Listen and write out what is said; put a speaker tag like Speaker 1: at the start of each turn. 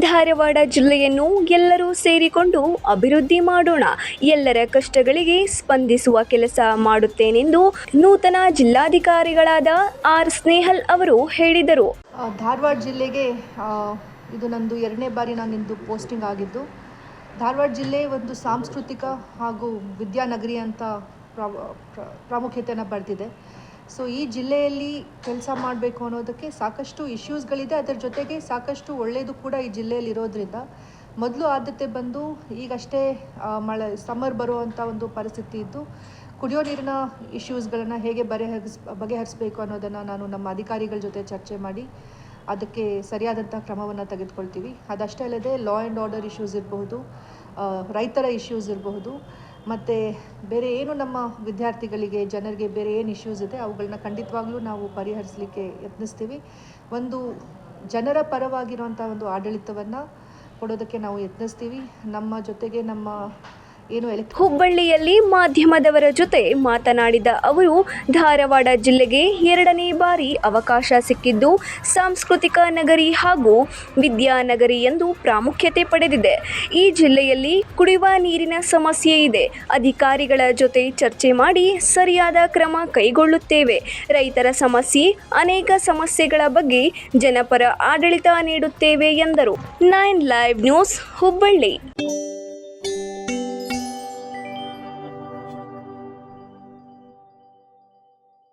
Speaker 1: ಧಾರವಾಡ ಜಿಲ್ಲೆಯನ್ನು ಎಲ್ಲರೂ ಸೇರಿಕೊಂಡು ಅಭಿವೃದ್ಧಿ ಮಾಡೋಣ, ಎಲ್ಲರ ಕಷ್ಟಗಳಿಗೆ ಸ್ಪಂದಿಸುವ ಕೆಲಸ ಮಾಡುತ್ತೇನೆಂದು ನೂತನ ಜಿಲ್ಲಾಧಿಕಾರಿಗಳಾದ ಆರ್ ಸ್ನೇಹಲ್ ಅವರು ಹೇಳಿದರು.
Speaker 2: ಧಾರವಾಡ ಜಿಲ್ಲೆಗೆ ಇದು ನಂದು 2ನೇ ಬಾರಿ ನಾನಿಂದು ಪೋಸ್ಟಿಂಗ್ ಆಗಿದ್ದು. ಧಾರವಾಡ ಜಿಲ್ಲೆ ಒಂದು ಸಾಂಸ್ಕೃತಿಕ ಹಾಗೂ ವಿದ್ಯಾನಗರಿ ಅಂತ ಪ್ರಾಮುಖ್ಯತೆಯನ್ನು ಪಡೆದಿದೆ. ಸೊ ಈ ಜಿಲ್ಲೆಯಲ್ಲಿ ಕೆಲಸ ಮಾಡಬೇಕು ಅನ್ನೋದಕ್ಕೆ ಸಾಕಷ್ಟು ಇಶ್ಯೂಸ್ಗಳಿದೆ. ಅದರ ಜೊತೆಗೆ ಸಾಕಷ್ಟು ಒಳ್ಳೆಯದು ಕೂಡ ಈ ಜಿಲ್ಲೆಯಲ್ಲಿ ಇರೋದ್ರಿಂದ ಮೊದಲು ಆದ್ಯತೆ ಬಂದು ಈಗಷ್ಟೇ ಸಮ್ಮರ್ ಬರುವಂಥ ಒಂದು ಪರಿಸ್ಥಿತಿ ಇದ್ದು ಕುಡಿಯೋ ನೀರಿನ ಇಶ್ಯೂಸ್ಗಳನ್ನು ಹೇಗೆ ಬಗೆಹರಿಸಬೇಕು ಅನ್ನೋದನ್ನು ನಾನು ನಮ್ಮ ಅಧಿಕಾರಿಗಳ ಜೊತೆ ಚರ್ಚೆ ಮಾಡಿ ಅದಕ್ಕೆ ಸರಿಯಾದಂಥ ಕ್ರಮವನ್ನು ತೆಗೆದುಕೊಳ್ತೀವಿ. ಅದಷ್ಟೇ ಅಲ್ಲದೆ ಲಾ ಆ್ಯಂಡ್ ಆರ್ಡರ್ ಇಶ್ಯೂಸ್ ಇರಬಹುದು, ರೈತರ ಇಶ್ಯೂಸ್ ಇರಬಹುದು, ಮತ್ತು ಬೇರೆ ಏನು ನಮ್ಮ ವಿದ್ಯಾರ್ಥಿಗಳಿಗೆ ಜನರಿಗೆ ಬೇರೆ ಏನು ಇಶ್ಯೂಸ್ ಇದೆ ಅವುಗಳನ್ನ ಖಂಡಿತವಾಗ್ಲೂ ನಾವು ಪರಿಹರಿಸಲಿಕ್ಕೆ ಯತ್ನಿಸ್ತೀವಿ. ಒಂದು ಜನರ ಪರವಾಗಿರುವಂಥ ಒಂದು ಆಡಳಿತವನ್ನು ಕೊಡೋದಕ್ಕೆ ನಾವು ಯತ್ನಿಸ್ತೀವಿ. ನಮ್ಮ ಜೊತೆಗೆ ನಮ್ಮ
Speaker 1: ಹುಬ್ಬಳ್ಳಿಯಲ್ಲಿ ಮಾಧ್ಯಮದವರ ಜೊತೆ ಮಾತನಾಡಿದ ಅವರು, ಧಾರವಾಡ ಜಿಲ್ಲೆಗೆ 2ನೇ ಬಾರಿ ಅವಕಾಶ ಸಿಕ್ಕಿದ್ದು ಸಾಂಸ್ಕೃತಿಕ ನಗರಿ ಹಾಗೂ ವಿದ್ಯಾನಗರಿ ಎಂದು ಪ್ರಾಮುಖ್ಯತೆ ಪಡೆದಿದೆ. ಈ ಜಿಲ್ಲೆಯಲ್ಲಿ ಕುಡಿಯುವ ನೀರಿನ ಸಮಸ್ಯೆ ಇದೆ. ಅಧಿಕಾರಿಗಳ ಜೊತೆ ಚರ್ಚೆ ಮಾಡಿ ಸರಿಯಾದ ಕ್ರಮ ಕೈಗೊಳ್ಳುತ್ತೇವೆ. ರೈತರ ಸಮಸ್ಯೆ, ಅನೇಕ ಸಮಸ್ಯೆಗಳ ಬಗ್ಗೆ ಜನಪರ ಆಡಳಿತ ನೀಡುತ್ತೇವೆ ಎಂದರು. 9 ಲೈವ್ ನ್ಯೂಸ್ ಹುಬ್ಬಳ್ಳಿ.